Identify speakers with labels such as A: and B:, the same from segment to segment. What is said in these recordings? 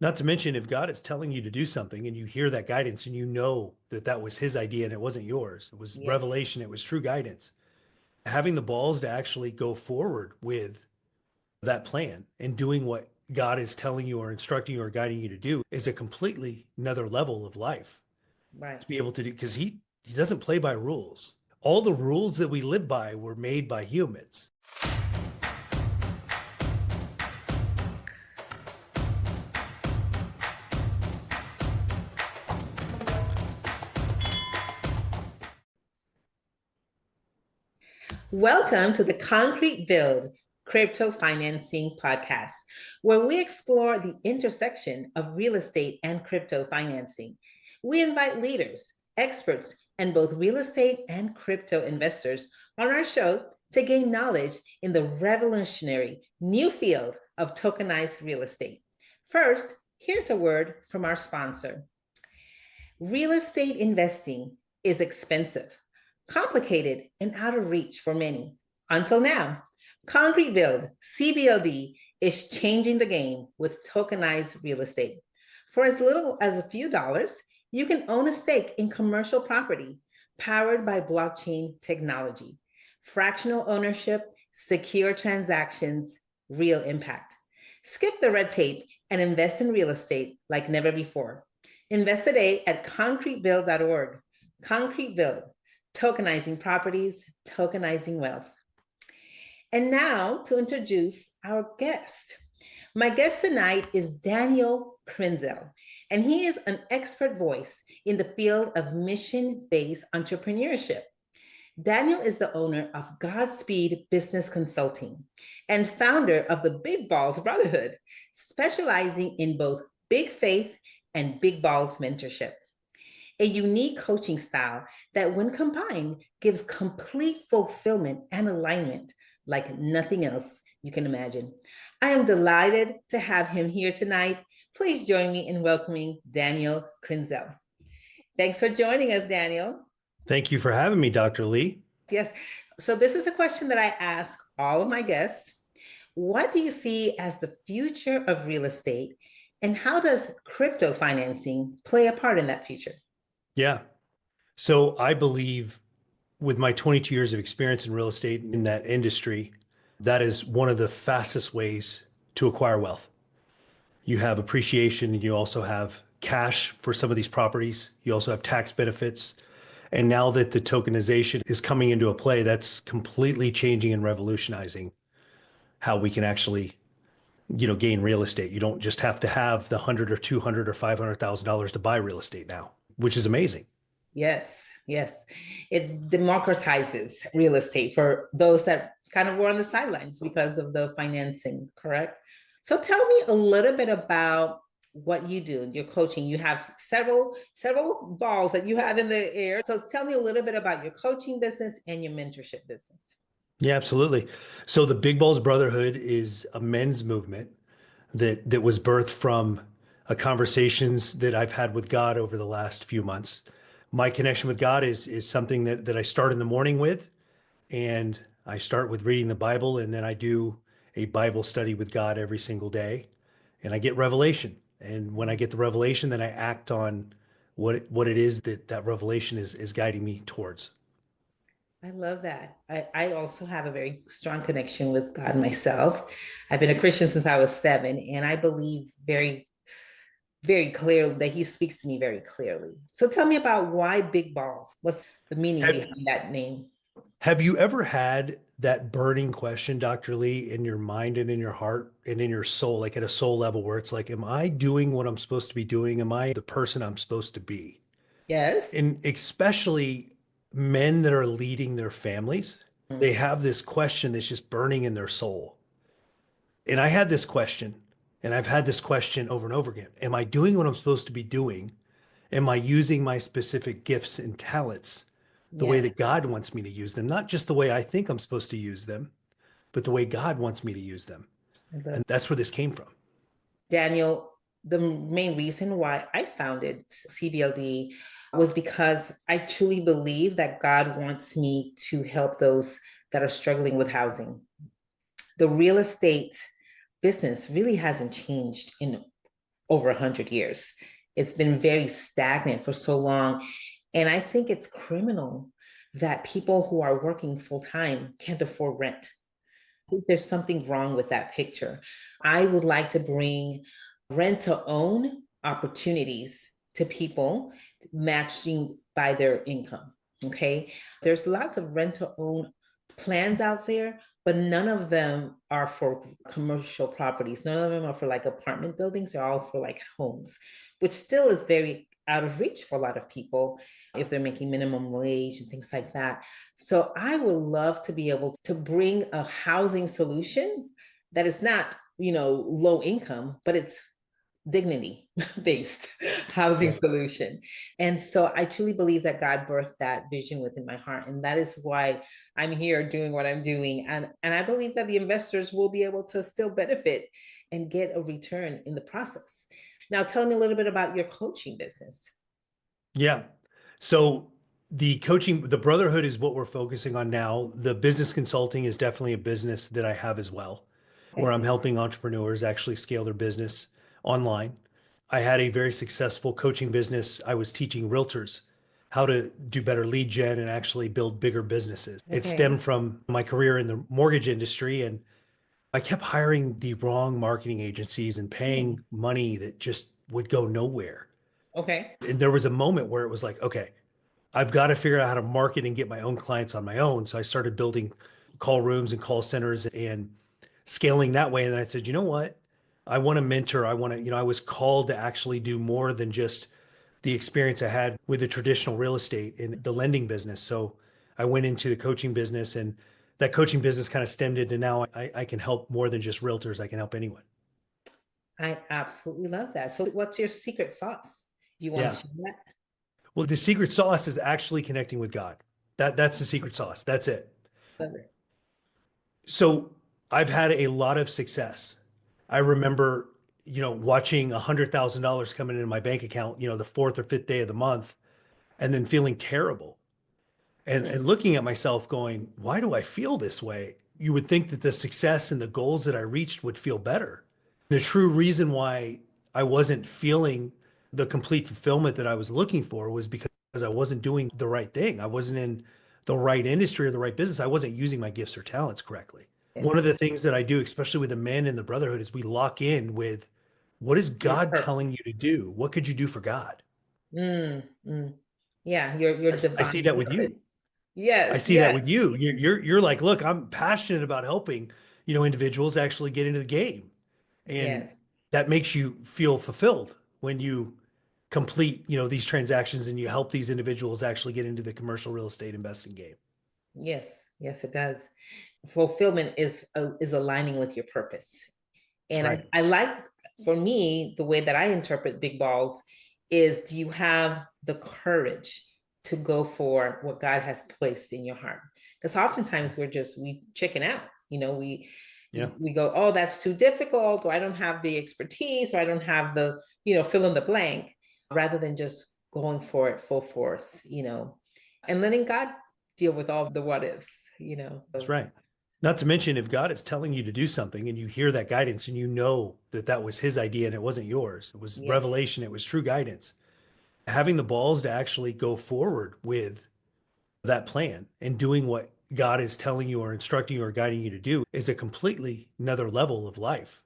A: Not to mention, if God is telling you to do something and you hear that guidance and you know that that was his idea and it wasn't yours, it was
B: Yes.
A: revelation, it was true guidance, having the balls to actually go forward with that plan and doing what God is telling you or instructing you or guiding you to do is a completely another level of life
B: Right.
A: to be able to do because he doesn't play by rules. All the rules that we live by were made by humans.
B: Welcome to the Concrete Build Crypto Financing Podcast, where we explore the intersection of real estate and crypto financing. We invite leaders, experts, and both real estate and crypto investors on our show to gain knowledge in the revolutionary new field of tokenized real estate. First, here's a word from our sponsor. Real estate investing is expensive, complicated, and out of reach for many. Until now, Concrete Build, CBLD, is changing the game with tokenized real estate. For as little as a few dollars, you can own a stake in commercial property powered by blockchain technology. Fractional ownership, secure transactions, real impact. Skip the red tape and invest in real estate like never before. Invest today at concretebuild.org. Concrete Build, tokenizing properties, tokenizing wealth. And now to introduce our guest. My guest tonight is Daniel Krynzel, and he is an expert voice in the field of mission-based entrepreneurship. Daniel is the owner of Godspeed Business Consulting and founder of the Big Balls Brotherhood, specializing in both big faith and big balls mentorship. A unique coaching style that, when combined, gives complete fulfillment and alignment like nothing else you can imagine. I am delighted to have him here tonight. Please join me in welcoming Daniel Krynzel. Thanks for joining us, Daniel.
A: Thank you for having me, Dr. Lee.
B: Yes. So this is a question that I ask all of my guests. What do you see as the future of real estate, and how does crypto financing play a part in that future?
A: Yeah. So I believe with my 22 years of experience in real estate in that industry, that is one of the fastest ways to acquire wealth. You have appreciation and you also have cash for some of these properties. You also have tax benefits. And now that the tokenization is coming into a play, that's completely changing and revolutionizing how we can actually, gain real estate. You don't just have to have the 100 or 200 or $500,000 to buy real estate now, which is amazing.
B: Yes, yes. It democratizes real estate for those that kind of were on the sidelines because of the financing, correct? So tell me a little bit about what you do, your coaching. You have several balls that you have in the air. So tell me a little bit about your coaching business and your mentorship business.
A: Yeah, absolutely. So the Big Balls Brotherhood is a men's movement that was birthed from conversations that I've had with God over the last few months. My connection with God is something that I start in the morning with, and I start with reading the Bible, and then I do a Bible study with God every single day, and I get revelation. And when I get the revelation, then I act on what it is that revelation is guiding me towards.
B: I love that. I also have a very strong connection with God myself. I've been a Christian since I was 7, and I believe very clearly that He speaks to me very clearly. So tell me about why Big Balls? What's the meaning
A: Have,
B: behind that name?
A: have you ever had that burning question, Dr. Lee, in your mind and in your heart and in your soul, like at a soul level, where it's like, am I doing what I'm supposed to be doing? Am I the person I'm supposed to be?
B: Yes.
A: And especially men that are leading their families,
B: Mm.
A: they have this question that's just burning in their soul. And I had this question, and I've had this question over and over again. Am I doing what I'm supposed to be doing? Am I using my specific gifts and talents the way
B: Yes.
A: that God wants me to use them? Not just the way I think I'm supposed to use them, but the way God wants me to use them. And that's where this came from.
B: Daniel, the main reason why I founded CBLD was because I truly believe that God wants me to help those that are struggling with housing. The real estate business really hasn't changed in over 100 years. It's been very stagnant for so long. And I think it's criminal that people who are working full time can't afford rent. I think there's something wrong with that picture. I would like to bring rent to own opportunities to people matching by their income. Okay. There's lots of rent to own plans out there, but none of them are for commercial properties. None of them are for like apartment buildings. They're all for like homes, which still is very out of reach for a lot of people if they're making minimum wage and things like that. So I would love to be able to bring a housing solution that is not, low income, but it's dignity based housing
A: Yeah.
B: solution. And so I truly believe that God birthed that vision within my heart. And that is why I'm here doing what I'm doing. And I believe that the investors will be able to still benefit and get a return in the process. Now, tell me a little bit about your coaching business.
A: Yeah. So the coaching, the brotherhood is what we're focusing on now. The business consulting is definitely a business that I have as well, where
B: Okay.
A: I'm helping entrepreneurs actually scale their business online. I had a very successful coaching business. I was teaching realtors how to do better lead gen and actually build bigger businesses. It
B: Okay.
A: stemmed from my career in the mortgage industry, and I kept hiring the wrong marketing agencies and
B: Hmm.
A: paying money that just would go nowhere.
B: Okay.
A: And there was a moment where it was like, okay, I've got to figure out how to market and get my own clients on my own. So I started building call rooms and call centers and scaling that way. And then I said, you know what? I want to mentor. I want to, I was called to actually do more than just the experience I had with the traditional real estate in the lending business. So I went into the coaching business, and that coaching business kind of stemmed into now I can help more than just realtors. I can help anyone.
B: I absolutely love that. So, what's your secret sauce? Do you want to
A: Yeah.
B: share that?
A: Well, the secret sauce is actually connecting with God. That's the secret sauce. That's it.
B: Love it.
A: So I've had a lot of success. I remember, watching $100,000 coming into my bank account, the fourth or fifth day of the month, and then feeling terrible and
B: Hmm.
A: looking at myself going, why do I feel this way? You would think that the success and the goals that I reached would feel better. The true reason why I wasn't feeling the complete fulfillment that I was looking for was because I wasn't doing the right thing. I wasn't in the right industry or the right business. I wasn't using my gifts or talents correctly.
B: Yeah.
A: One of the things that I do, especially with the men in the brotherhood, is we lock in with, what is
B: Your
A: God telling
B: purpose.
A: you to do? What could you do for God?
B: Mm, mm. Yeah, your
A: I see
B: divine
A: that with
B: purpose.
A: you. I
B: Yes,
A: see that
B: yes,
A: with you. You're like, look, I'm passionate about helping, individuals actually get into the game. And
B: yes,
A: that makes you feel fulfilled when you complete, these transactions and you help these individuals actually get into the commercial real estate investing game.
B: yes, yes, it does. Fulfillment is aligning with your purpose.
A: That's
B: And
A: right.
B: I like, for me, the way that I interpret big balls is, do you have the courage to go for what God has placed in your heart? Because oftentimes we chicken out. We
A: Yeah.
B: we go, oh, that's too difficult, or I don't have the expertise, or I don't have the, fill in the blank, rather than just going for it full force, and letting God deal with all the what ifs.
A: That's
B: So,
A: right. Not to mention, if God is telling you to do something and you hear that guidance and you know that that was his idea and it wasn't yours, it was
B: yes,
A: revelation, it was true guidance, having the balls to actually go forward with that plan and doing what God is telling you or instructing you or guiding you to do is a completely another level of life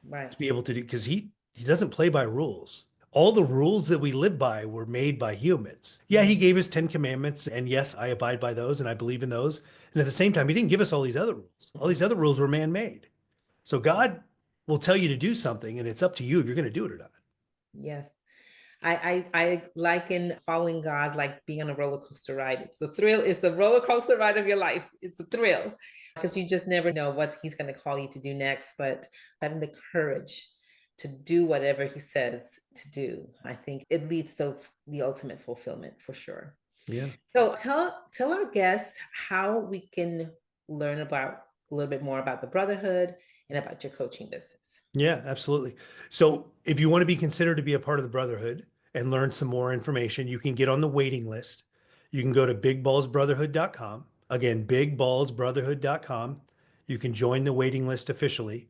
B: right.
A: to be able to do, because he doesn't play by rules. All the rules that we live by were made by humans. Yeah, he
B: Mm,
A: gave us 10 commandments, and yes, I abide by those and I believe in those. And at the same time, he didn't give us all these other rules. All
B: mhm.
A: these other rules were man-made. So God will tell you to do something, and it's up to you if you're going to do it or not.
B: Yes. I liken following God like being on a roller coaster ride. It's the roller coaster ride of your life. It's a thrill because you just never know what he's going to call you to do next. But having the courage to do whatever he says to do, I think it leads to the ultimate fulfillment for sure.
A: Yeah.
B: So tell our guests how we can learn about a little bit more about the brotherhood and about your coaching business.
A: Yeah, absolutely. So if you want to be considered to be a part of the Brotherhood and learn some more information, you can get on the waiting list. You can go to bigballsbrotherhood.com. Again, bigballsbrotherhood.com. You can join the waiting list officially.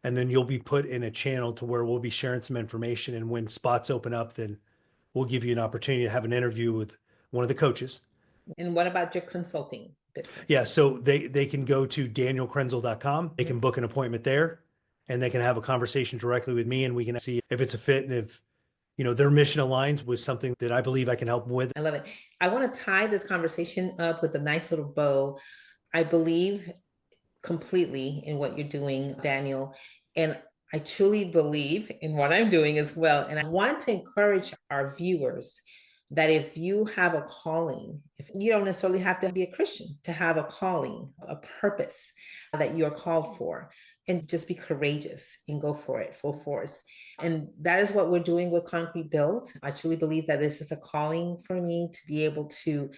A: And then you'll be put in a channel to where we'll be sharing some information. And when spots open up, then we'll give you an opportunity to have an interview with one of the coaches.
B: And what about your consulting business?
A: Yeah, so they can go to danielkrynzel.com. They can book an appointment there, and they can have a conversation directly with me, and we can see if it's a fit and if their mission aligns with something that I believe I can help them with.
B: I love it. I want to tie this conversation up with a nice little bow. I believe completely in what you're doing, Daniel. And I truly believe in what I'm doing as well. And I want to encourage our viewers that if you have a calling, if you don't necessarily have to be a Christian to have a calling, a purpose that you're called for, and just be courageous and go for it full force. And that is what we're doing with Concrete Build. I truly believe that this is a calling for me to be able to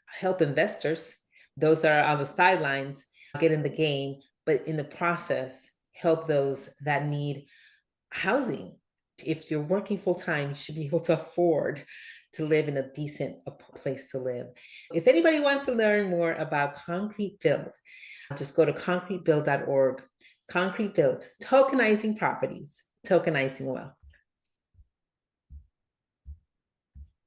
B: help investors, those that are on the sidelines, get in the game, but in the process, help those that need housing. If you're working full time, you should be able to afford to live in a decent place to live. If anybody wants to learn more about Concrete Build, just go to concretebuild.org. Concrete Build, tokenizing properties, tokenizing wealth.